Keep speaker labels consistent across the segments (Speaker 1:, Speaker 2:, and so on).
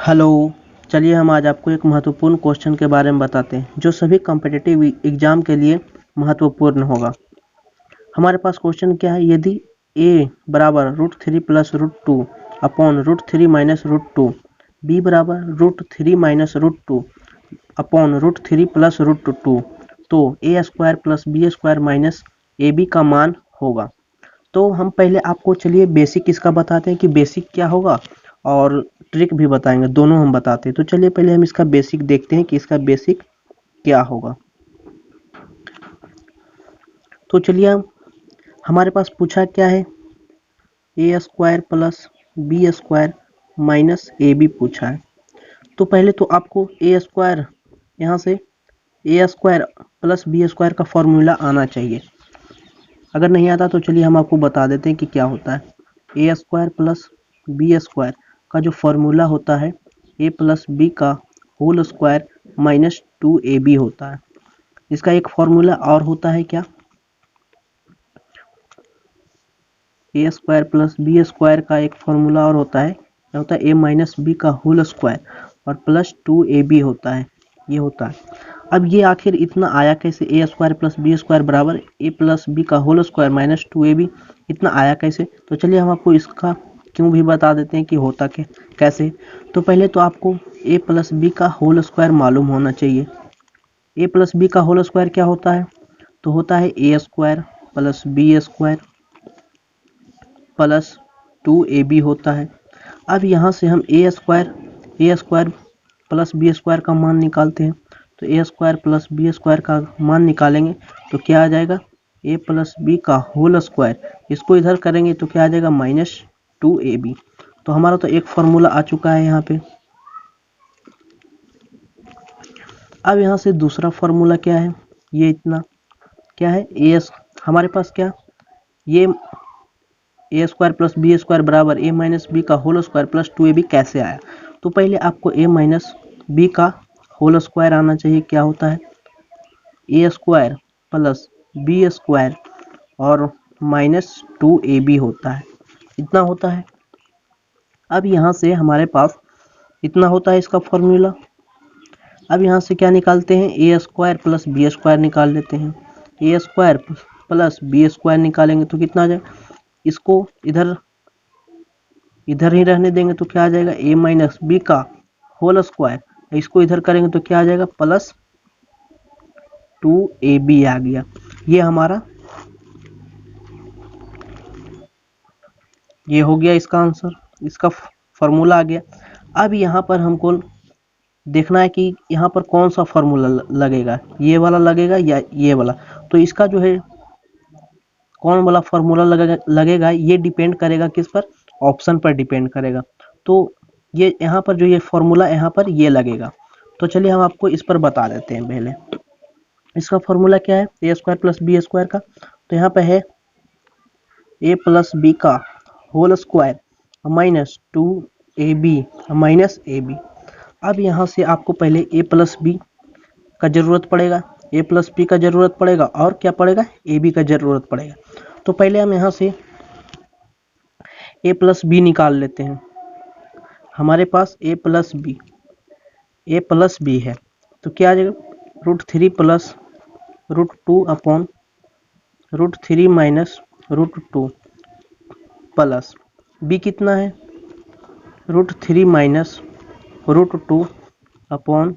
Speaker 1: Hello. चलिए हम आज आपको एक महत्वपूर्ण क्वेश्चन के बारे में बताते हैं जो सभी कॉम्पिटिटिव एग्जाम के लिए महत्वपूर्ण होगा। हमारे पास क्वेश्चन क्या है, यदि a बराबर √3 प्लस √2 अपॉन √3 माइनस √2, b बराबर √3 माइनस √2 अपॉन √3 प्लस √2, तो a square plus b square minus ab का मान होगा। तो हम पहले आपको चलिए बेसिक इसका बताते हैं कि बेसिक क्या होगा और ट्रिक भी बताएंगे, दोनों हम बताते हैं। तो चलिए पहले हम इसका बेसिक देखते हैं कि इसका बेसिक क्या होगा। तो चलिए हमारे पास पूछा क्या है, A square plus B square minus A B पूछा है। तो पहले तो आपको ए स्क्वायर यहाँ से ए स्क्वायर प्लस बी स्क्वायर का फॉर्मूला आना चाहिए। अगर नहीं आता तो चलिए हम आपको बता देते हैं कि क्या होता है। A square plus B square का जो फॉर्मूला होता है ए प्लस बी का होल स्क्वायर माइनस 2ab होता है। इसका एक फॉर्मूला और होता है क्या, ए स्क्वायर प्लस बी स्क्वायर का एक फॉर्मूला और होता है, क्या होता है, ए माइनस बी का होल स्क्वायर और प्लस 2ab होता है, ये होता है। अब ये आखिर इतना आया कैसे, ए स्क्वायर प्लस बी स्क्वायर बराबर ए प्लस बी का होल स्क्वायर माइनस 2ab, इतना आया कैसे। तो चलिए हम आपको इसका क्यों भी बता देते हैं कि होता कैसे। तो पहले तो आपको ए प्लस बी का होल स्क्वायर मालूम होना चाहिए। ए प्लस बी का होल स्क्वायर क्या होता है, तो होता है A square plus B square plus 2ab होता है। अब यहाँ से हम A square plus B square का मान निकालते हैं। तो A square plus B square का मान निकालेंगे तो क्या आ जाएगा, ए प्लस बी का होल स्क्वायर, इसको इधर करेंगे तो क्या आ जाएगा माइनस 2ab। तो हमारा तो एक फॉर्मूला आ चुका है यहाँ पे। अब यहाँ से दूसरा फॉर्मूला क्या है, ये इतना क्या है, हमारे पास क्या, ये ए स्क्वायर प्लस बी स्क्वायर बराबर ए माइनस बी का होल स्क्वायर प्लस 2ab कैसे आया। तो पहले आपको ए माइनस बी का होल स्क्वायर आना चाहिए। क्या होता है, A square plus B square और माइनस 2ab होता है, इतना होता है। अब यहाँ से हमारे पास इतना होता है इसका फॉर्मूला। अब यहाँ से क्या निकालते हैं, ए स्क्वायर प्लस बी स्क्वायर निकाल लेते हैं। ए स्क्वायर प्लस बी स्क्वायर निकालेंगे तो कितना आ जाएगा, इसको इधर ही रहने देंगे तो क्या आ जाएगा, ए माइनस बी का होल स्क्वायर, इसको इधर करेंगे तो क्या आ जाएगा प्लस 2ab आ गया। ये हमारा ये हो गया इसका आंसर, इसका फॉर्मूला आ गया। अब यहाँ पर हमको देखना है कि यहाँ पर कौन सा फॉर्मूला लगेगा, ये वाला लगेगा या ये वाला। तो इसका जो है कौन वाला फॉर्मूला लगेगा ये डिपेंड करेगा किस पर, ऑप्शन पर डिपेंड करेगा। तो ये यहाँ पर जो ये फॉर्मूला यहाँ पर ये लगेगा। तो चलिए हम आपको इस पर बता देते हैं। पहले इसका फॉर्मूला क्या है, A square plus B square का, तो यहाँ पे है ए प्लस बी का होल स्क्वायर माइनस 2ab। अब यहाँ से आपको पहले ए प्लस बी का जरूरत पड़ेगा, ए प्लस बी का जरूरत पड़ेगा और क्या पड़ेगा, ए बी का जरूरत पड़ेगा। तो पहले हम यहाँ से ए प्लस बी निकाल लेते हैं। हमारे पास ए प्लस बी है तो क्या आ जाएगा, √3 plus √2 upon √3 minus √2 plus B कितना है, √3 माइनस √2 अपॉन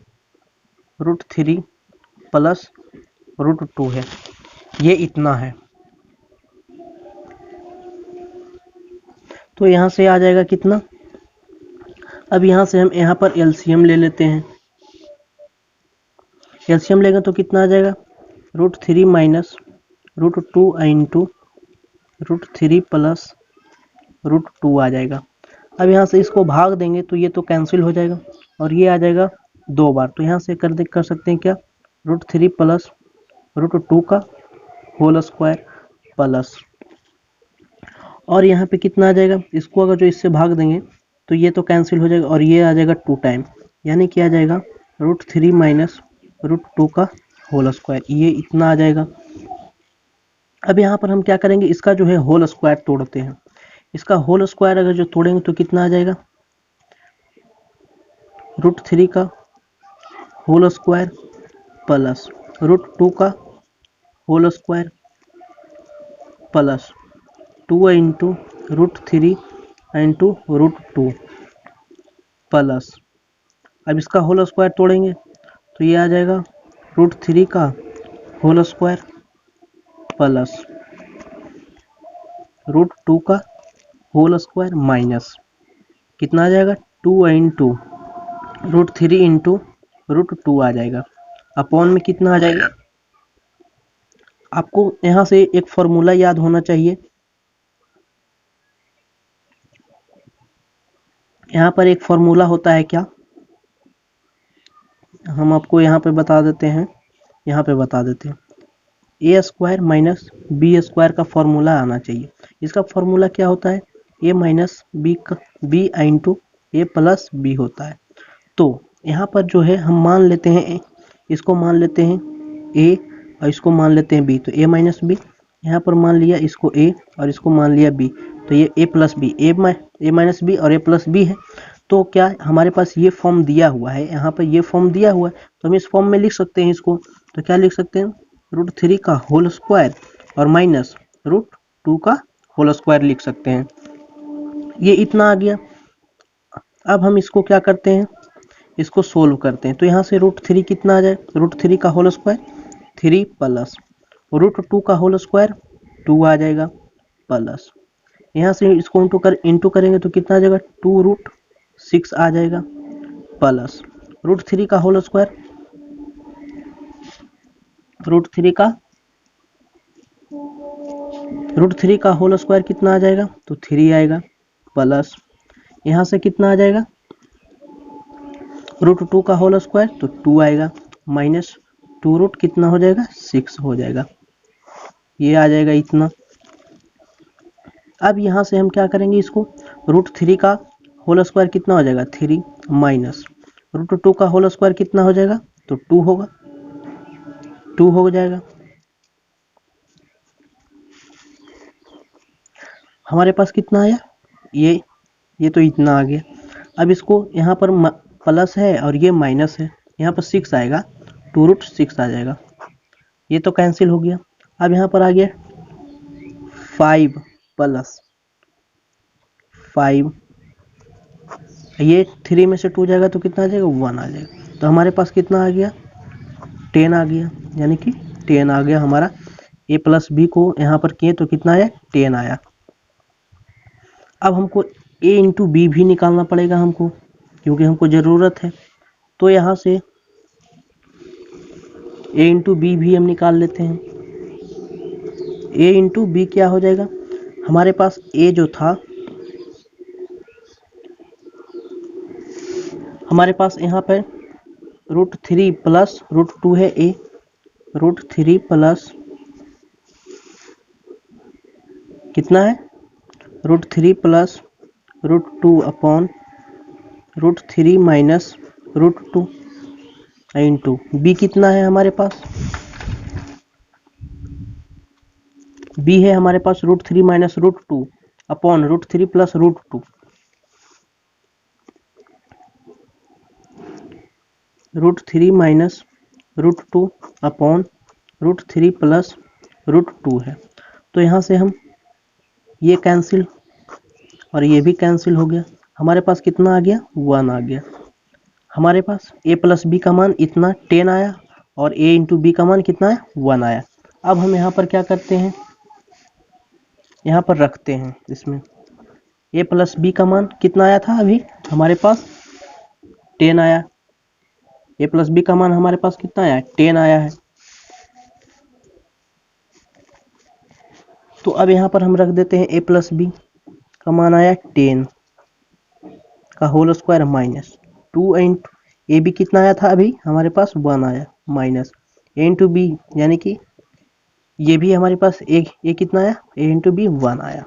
Speaker 1: √3 प्लस √2 है, ये इतना है। तो यहाँ से आ जाएगा कितना। अब यहाँ से हम यहाँ पर एलसीएम ले लेते हैं। एलसीएम लेंगे तो कितना आ जाएगा, √3 माइनस √2 इंटू √3 प्लस √2 आ जाएगा। अब यहाँ से इसको भाग देंगे तो ये तो कैंसिल हो जाएगा और ये आ जाएगा 2 बार। तो यहाँ से कर सकते हैं क्या, √3 प्लस √2 का होल स्क्वायर प्लस, और यहाँ पे कितना आ जाएगा, इसको अगर जो इससे भाग देंगे तो ये तो कैंसिल हो जाएगा और ये आ जाएगा 2 टाइम, यानी कि आ जाएगा √3 माइनस √2 का होल स्क्वायर, ये इतना आ जाएगा। अब यहाँ पर हम क्या करेंगे, इसका जो है होल स्क्वायर तोड़ते हैं। इसका होल स्क्वायर अगर जो तोड़ेंगे तो कितना आ जाएगा, √3 का होल स्क्वायर प्लस √2 का whole square plus 2 into √3 into √2 plus, अब इसका होल स्क्वायर तोड़ेंगे तो ये आ जाएगा √3 का होल स्क्वायर प्लस √2 का होल स्क्वायर माइनस कितना आ जाएगा 2 इंटू √3 इंटू √2 आ जाएगा, अपॉन में कितना आ जाएगा। आपको यहाँ से एक फॉर्मूला याद होना चाहिए, यहाँ पर एक फॉर्मूला होता है क्या, हम आपको यहाँ पे बता देते हैं, यहाँ पे बता देते हैं ए स्क्वायर माइनस बी स्क्वायर का फॉर्मूला आना चाहिए। इसका फॉर्मूला क्या होता है, ए माइनस बी का बी इंटू ए प्लस बी होता है। तो यहाँ पर जो है हम मान लेते हैं इसको मान लेते हैं ए और इसको मान लेते हैं बी, तो ए माइनस बी, यहाँ पर मान लिया इसको ए और इसको मान लिया बी, तो ये ए प्लस बी, ए माइनस बी और ए प्लस बी है। तो क्या हमारे पास ये फॉर्म दिया हुआ है, यहाँ पर ये फॉर्म दिया हुआ है, तो हम इस फॉर्म में लिख सकते हैं इसको। तो क्या लिख सकते हैं, √3 का होल स्क्वायर और माइनस √2 का होल स्क्वायर लिख सकते हैं। ये इतना आ गया। अब हम इसको क्या करते हैं, इसको सोल्व करते हैं। तो यहाँ से √3 कितना आ जाए, √3 का होल स्क्वायर 3 प्लस √2 का होल स्क्वायर 2 आ जाएगा प्लस, यहाँ से इसको इंटू करेंगे तो कितना आ जाएगा 2√6 आ जाएगा प्लस √3 का होल स्क्वायर, √3 का होल स्क्वायर कितना आ जाएगा, तो 3 आएगा प्लस, यहाँ से कितना आ जाएगा √2 का होल स्क्वायर तो 2 आएगा माइनस 2 रूट कितना हो जाएगा 6 हो जाएगा, ये आ जाएगा इतना। अब यहाँ से हम क्या करेंगे, इसको √3 का होल स्क्वायर कितना हो जाएगा 3 माइनस √2 का होल स्क्वायर कितना हो जाएगा, तो 2 होगा, 2 हो जाएगा। हमारे पास कितना आया, ये तो इतना आ गया। अब इसको यहाँ पर प्लस है और ये माइनस है, यहाँ पर 6 आएगा, 2√6 आ जाएगा, ये तो कैंसिल हो गया। अब यहाँ पर आ गया 5 प्लस 5, ये 3 में से 2 जाएगा तो कितना आ जाएगा 1 आ जाएगा, तो हमारे पास कितना आ गया 10 आ गया, यानी कि 10 आ गया हमारा। ए प्लस बी को यहाँ पर किए तो कितना आया 10 आया। अब हमको ए इंटू बी भी निकालना पड़ेगा हमको, क्योंकि हमको ज़रूरत है। तो यहाँ से ए इंटू बी भी हम निकाल लेते हैं। ए इंटू बी क्या हो जाएगा, हमारे पास ए जो था, हमारे पास यहाँ पर √3 प्लस √2 है ए, √3 प्लस कितना है √3 plus √2 upon √3 minus √2 into B कितना है हमारे पास, बी है हमारे पास √3 minus √2 upon √3 plus √2, √3 minus √2 upon √3 plus √2 है। तो यहाँ से हम ये कैंसिल और ये भी कैंसिल हो गया, हमारे पास कितना आ गया 1 आ गया। हमारे पास ए प्लस बी का मान इतना 10 आया और ए इंटू बी का मान कितना है 1 आया। अब हम यहाँ पर क्या करते हैं, यहाँ पर रखते हैं, इसमें ए प्लस बी का मान कितना आया था, अभी हमारे पास 10 आया, ए प्लस बी का मान हमारे पास कितना आया 10 आया है। तो अब यहाँ पर हम रख देते हैं ए प्लस बी का मान आया 10 का whole square minus 2 into A B कितना आया था, अभी हमारे पास 1 आया माइनस ए इंटू बी, यानी कि ये भी हमारे पास ए कितना आया ए इंटू बी 1 आया।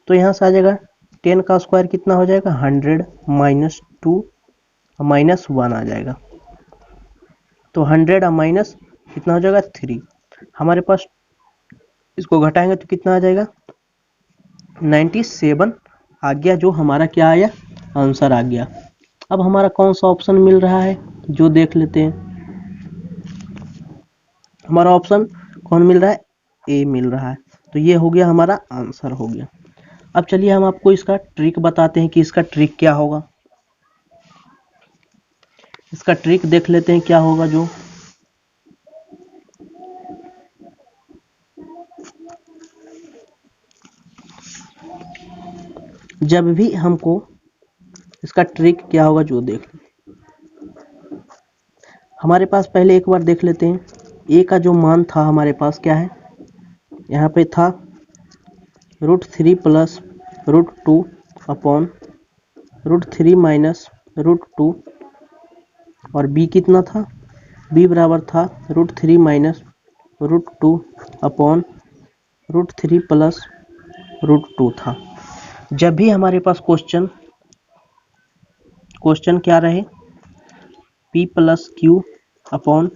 Speaker 1: तो यहाँ से आ जाएगा 10 का स्क्वायर कितना हो जाएगा 100 माइनस 2 माइनस 1 आ जाएगा, तो 100 और माइनस कितना हो जाएगा 3, हमारे पास इसको घटाएंगे तो कितना आ जाएगा 97 आ गया, जो हमारा क्या आया आंसर आ गया। अब हमारा कौन सा ऑप्शन मिल रहा है जो देख लेते हैं। हमारा ऑप्शन कौन मिल रहा है, ए मिल रहा है। तो ये हो गया, हमारा आंसर हो गया। अब चलिए हम आपको इसका ट्रिक बताते हैं कि इसका ट्रिक क्या होगा। इसका ट्रिक देख लेते हैं क्या होगा। जो जब भी हमको इसका ट्रिक क्या होगा जो देख लें। हमारे पास पहले एक बार देख लेते हैं ए का जो मान था हमारे पास क्या है, यहाँ पे था √3 प्लस √2 अपॉन √3 माइनस √2, और बी कितना था, बी बराबर था √3 माइनस √2 अपॉन √3 प्लस √2 था। जब भी हमारे पास क्वेश्चन क्या रहे, p plus Q upon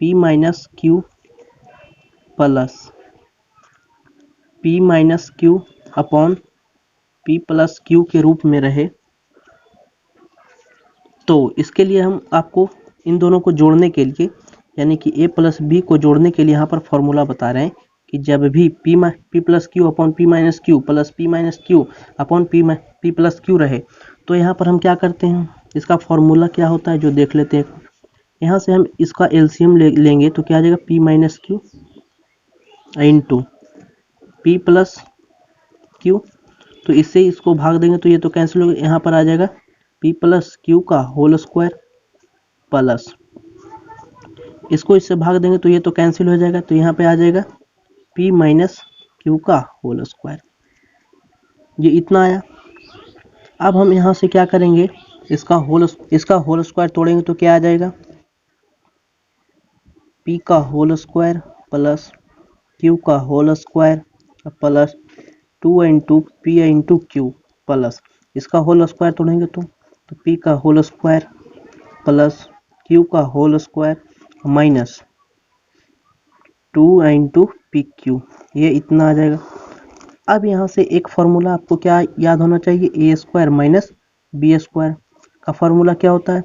Speaker 1: p minus Q plus p minus Q upon p plus Q के रूप में रहे, तो इसके लिए हम आपको इन दोनों को जोड़ने के लिए, यानी कि a प्लस बी को जोड़ने के लिए यहाँ पर फॉर्मूला बता रहे हैं कि जब भी p plus Q upon p minus Q plus p minus Q upon p plus Q रहे, तो यहाँ पर हम क्या करते हैं, इसका फॉर्मूला क्या होता है जो देख लेते हैं। यहाँ से हम इसका एलसीएम लेंगे तो क्या आ जाएगा, p minus Q into p plus Q, तो इससे इसको भाग देंगे तो ये तो कैंसिल हो गया, यहाँ पर आ जाएगा p प्लस क्यू का होल स्क्वायर प्लस इसको इससे भाग देंगे तो ये तो कैंसिल हो जाएगा, तो यहाँ पे आ जाएगा p माइनस क्यू का होल स्क्वायर। ये इतना आया। अब हम यहाँ से क्या करेंगे, इसका होल स्क्वायर तोड़ेंगे तो क्या आ जाएगा, p का होल स्क्वायर प्लस q का whole square plus 2 into P into Q plus इसका होल स्क्वायर तोड़ेंगे तो p का होल स्क्वायर प्लस q का whole square minus 2 into P Q, ये इतना आ जाएगा। अब यहाँ से एक फॉर्मूला आपको क्या याद होना चाहिए, ए स्क्वायर माइनस बी स्क्वायर का फॉर्मूला क्या होता है,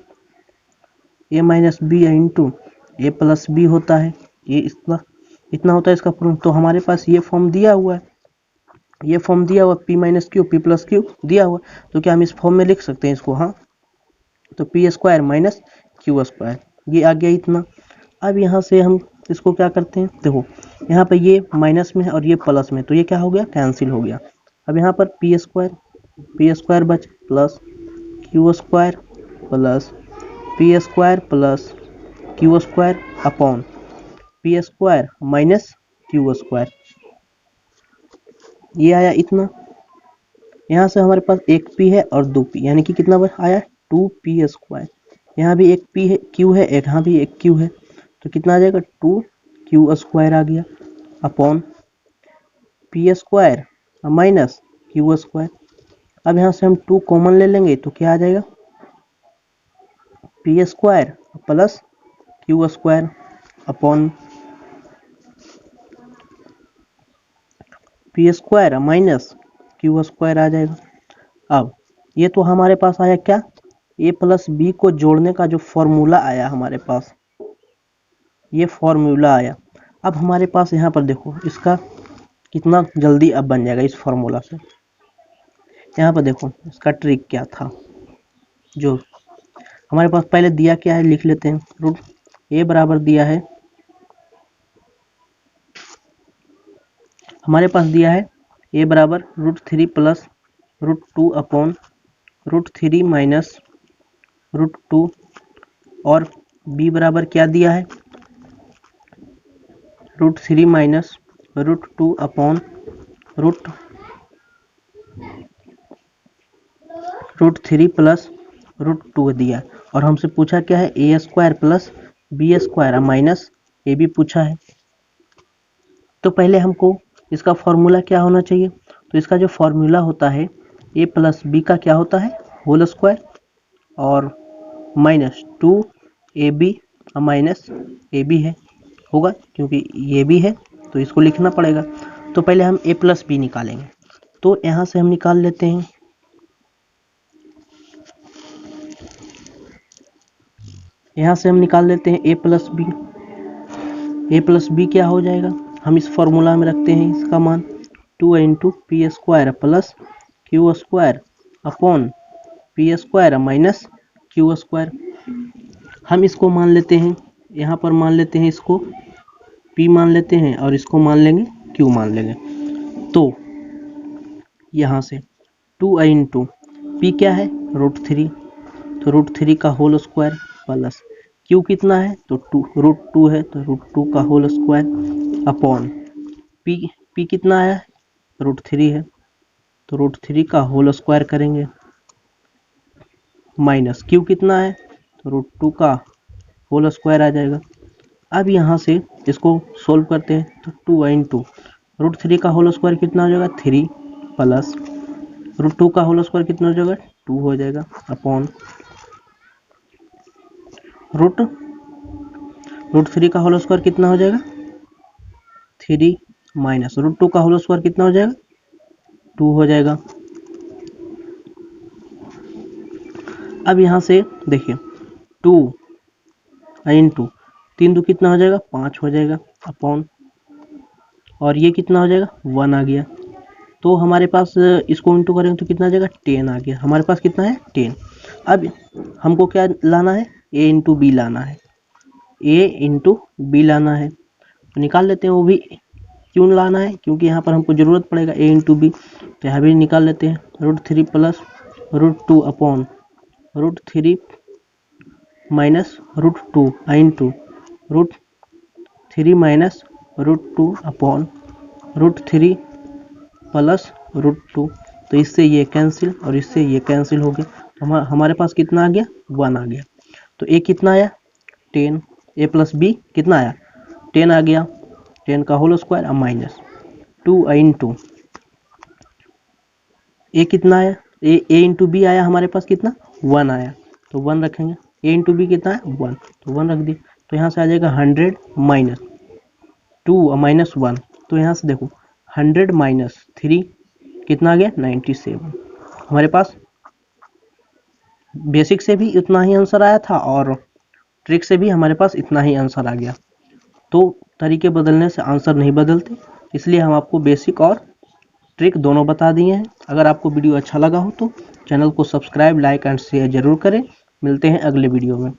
Speaker 1: ए माइनस बी इंटू ए प्लस बी होता है। ये इतना होता है इसका फॉर्म। तो हमारे पास ये फॉर्म दिया हुआ है, ये फॉर्म दिया हुआ p minus Q p plus Q दिया हुआ, तो क्या हम इस फॉर्म में लिख सकते हैं इसको, हाँ। तो p square minus Q square, ये आ गया इतना। अब यहाँ से हम इसको क्या करते हैं, देखो यहाँ पे ये माइनस में है और ये प्लस में, तो ये क्या हो गया, कैंसिल हो गया। अब यहाँ पर p स्क्वायर बच plus Q square plus p square plus Q square upon p square minus Q square, ये आया इतना। यहाँ से हमारे पास एक p है और दो p, यानी कि कितना आया 2p स्क्वायर। यहाँ भी एक p है, q है, एक यहाँ भी एक q है, तो कितना आ जाएगा 2q स्क्वायर आ गया upon p square minus Q square. अब यहाँ से हम 2 कॉमन ले लेंगे तो क्या आ जाएगा, p square plus Q square upon p square minus Q square आ जाएगा। अब ये तो हमारे पास आया क्या, a प्लस बी को जोड़ने का जो फॉर्मूला आया हमारे पास, ये फॉर्मूला आया। अब हमारे पास यहाँ पर देखो इसका कितना जल्दी अब बन जाएगा इस फॉर्मूला से। यहाँ पर देखो इसका ट्रिक क्या था, जो हमारे पास पहले दिया क्या है लिख लेते हैं। रूट ए बराबर दिया है, हमारे पास दिया है ए बराबर √3 प्लस √2 अपॉन √3 माइनस √2, और बी बराबर क्या दिया है, √3 माइनस √2 अपॉन √3 प्लस √2 दिया, और हमसे पूछा क्या है, A square plus B square minus A B पूछा है। तो पहले हमको इसका फॉर्मूला क्या होना चाहिए, तो इसका जो फॉर्मूला होता है ए प्लस बी का क्या होता है, होल स्क्वायर और minus 2ab minus A B है, होगा क्योंकि ये भी है तो इसको लिखना पड़ेगा। तो पहले हम a प्लस बी निकालेंगे, तो यहाँ से हम निकाल लेते हैं यहाँ से हम निकाल लेते हैं ए प्लस बी। ए प्लस बी क्या हो जाएगा, हम इस फॉर्मूला में रखते हैं इसका मान 2 into P square plus Q square upon P square minus Q square. हम इसको मान लेते हैं, यहाँ पर मान लेते हैं इसको P मान लेते हैं और इसको मान लेंगे Q मान लेंगे। तो यहाँ से 2 इंटू पी क्या है √3, तो √3 का होल स्क्वायर प्लस Q कितना है तो √2 है तो √2 का होल स्क्वायर अपॉन P कितना आया √3 है तो √3 का होल स्क्वायर करेंगे माइनस Q कितना है तो √2 का होल स्क्वायर आ जाएगा। अब यहाँ से इसको सोल्व करते हैं तो 2 इंटू √3 का होल स्क्वायर कितना हो जाएगा 3 प्लस √2 का होल स्क्वायर कितना हो जाएगा 2 हो जाएगा अपॉन √3 का होल स्क्वायर कितना हो जाएगा 3 माइनस √2 का होल स्क्वायर कितना हो जाएगा 2 हो जाएगा। अब यहाँ से देखिए 2 इंटू 3 दो कितना हो जाएगा 5 हो जाएगा अपॉन और ये कितना हो जाएगा 1 आ गया। तो हमारे पास इसको इंटू करेंगे तो कितना आ जाएगा 10 आ गया। हमारे पास कितना है 10। अब हमको क्या लाना है a इंटू बी लाना है, a इंटू बी लाना है तो निकाल लेते हैं। वो भी क्यों लाना है क्योंकि यहाँ पर हमको ज़रूरत पड़ेगा a इंटू बी, तो यहाँ भी निकाल लेते हैं √3 plus √2 upon √3 minus √2 into √3 minus √2 upon √3 plus √2। तो इससे ये कैंसिल और इससे ये कैंसिल हो गया, तो हमारे पास कितना आ गया 1 आ गया। तो ए कितना आया 10, ए प्लस बी कितना आया 10 आ गया, 10 का होल स्क्वायर माइनस 2 इंटू ए कितना आया ए इंटू बी आया हमारे पास कितना 1 आया, तो 1 रखेंगे। ए इंटू बी कितना है 1, तो 1 रख दिए। तो यहाँ से आ जाएगा 100 माइनस 2 माइनस 1, तो यहाँ से देखो 100 माइनस 3 कितना आ गया 97। हमारे पास बेसिक से भी इतना ही आंसर आया था और ट्रिक से भी हमारे पास इतना ही आंसर आ गया। तो तरीके बदलने से आंसर नहीं बदलते, इसलिए हम आपको बेसिक और ट्रिक दोनों बता दिए हैं। अगर आपको वीडियो अच्छा लगा हो तो चैनल को सब्सक्राइब, लाइक एंड शेयर जरूर करें। मिलते हैं अगले वीडियो में।